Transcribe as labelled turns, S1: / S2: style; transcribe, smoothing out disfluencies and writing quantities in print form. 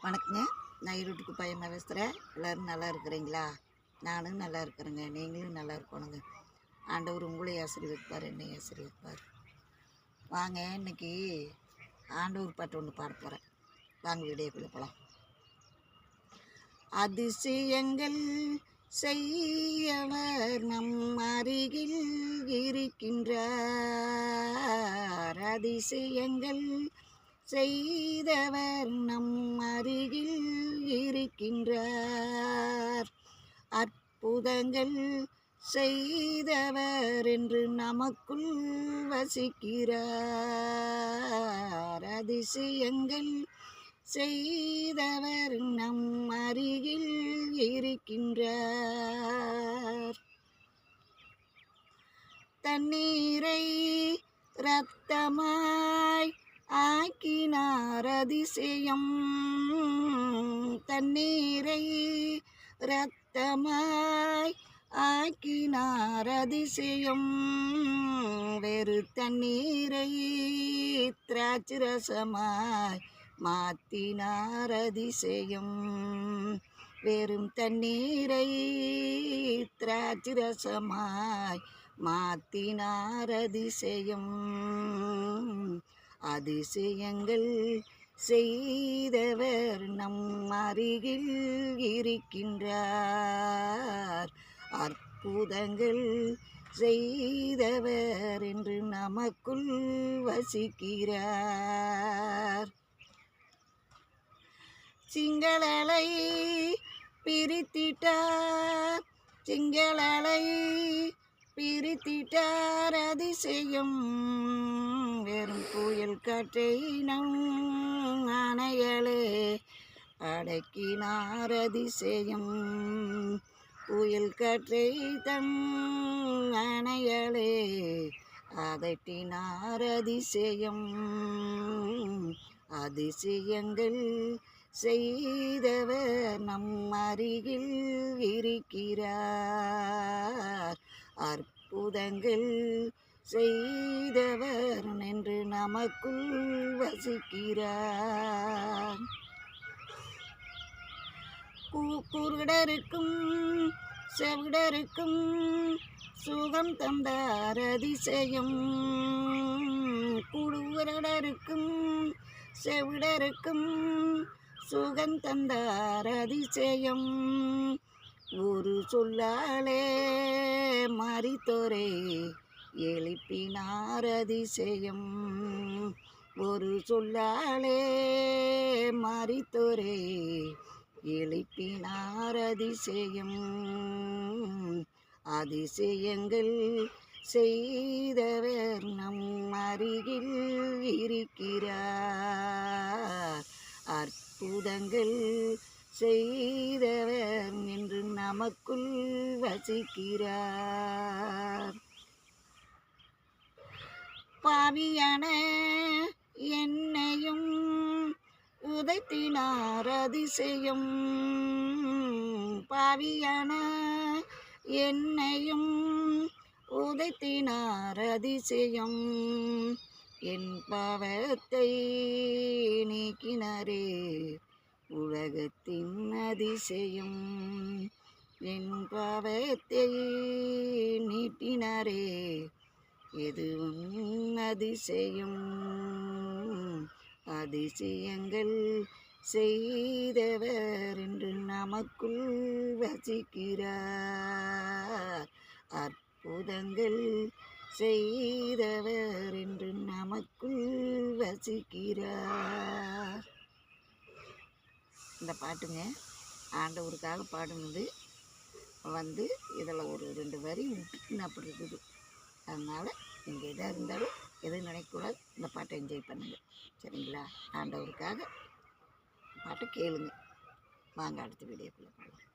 S1: வணக்கங்க. நான் ஈரோட்டுக்கு பையன் பேசுகிறேன். எல்லோரும் நல்லா இருக்கிறீங்களா? நானும் நல்லா இருக்கிறேங்க. நீங்களும் நல்லா இருக்கணுங்க. ஆண்டவர் உங்களையும் ஆசீர்வதிப்பார், என்னையும் ஆசீர்வதிப்பார். வாங்க, இன்னைக்கு ஆண்டவர் பாட்டு ஒன்று பாட போகிறேன். வாங்க வீடியோக்குள்ளே போகலாம். அதிசயங்கள் செய்யவர் நம் அருகில் இருக்கின்றார். அதிசயங்கள் செய்தவர் நம் அருகில் இருக்கின்றார். அற்புதங்கள் செய்தவர் என்று நமக்குள் வசிக்கிறார். அதிசயங்கள் செய்தவர் நம் அருகில் இருக்கின்றார். தண்ணீரை இரத்தமாய் ஆக்கினார் அதிசயம். தண்ணீரை இரத்தமாய் ஆக்கினார் அதிசயம். வேறு தண்ணீரை திராட்சரசமாய் மாற்றினார் அதிசயம். வெறும் தண்ணீரை திராட்சரசமாய் மாற்றினார் அதிசயம். அதிசயங்கள் செய்தவர் நம் அருகில் இருக்கின்றார். அற்புதங்கள் செய்தவர் என்று நமக்குள் வசிக்கிறார். சிங்களலை பிரித்திட்டார், சிங்களலை பிரித்திட்டார் அதிசயம். வெறும் புயல் காற்றை நம் அணையலே அடக்கினார் அதிசயம். புயல் காற்றை தன் அணையலே அதட்டினார் அதிசயம். அதிசயங்கள் செய்தவர் நம் அருகில் இருக்கிறார். அற்புதங்கள் செய்தவர் என்று நமக்குள் வசிக்கிறார். குருடருக்கும் செவிடருக்கும் சுகம் தந்தார் அதிசயம். குருடருக்கும் செவிடருக்கும் சுகம் தந்தார் அதிசயம். ஒரு சொல்லாலே மரித்தோரை எழுப்பினார் அதிசயம். ஒரு சொல்லாலே மரித்தோரை எழுப்பினார் அதிசயம். அதிசயங்கள் செய்தவர் நம் அருகில் இருக்கிறார். அற்புதங்கள் செய்தவர் என்று நமக்குள் வசிக்கிறார். பாவியான என்னையும் உதைத்தினார் அதிசயம். பாவியான என்னையும் உதைத்தினார் அதிசயம். என் பாவத்தை நீக்கினாரே உலகத்தின் அதிசயம். என் பாவத்தை நீட்டினாரே எதுவும் அதிசயம். அதிசயங்கள் செய்தவர் என்று நமக்குள் வசிக்கிறார். அற்புதங்கள் செய்தவர் என்று நமக்குள் வசிக்கிறார். இந்த பாட்டுங்க ஆண்டவருக்காக பாடுனது. இதில் ஒரு 2 வரி விட்டுட்டு அப்படி இருக்குது. அதனால் நீங்கள் எதாக இருந்தாலும் எதுவும் நினைக்கக்கூடாது. இந்த பாட்டை என்ஜாய் பண்ணுங்கள், சரிங்களா? ஆண்டவருக்காக பாட்டை கேளுங்க. வாங்க அடுத்த வீடியோக்குள்ளே போகலாம்.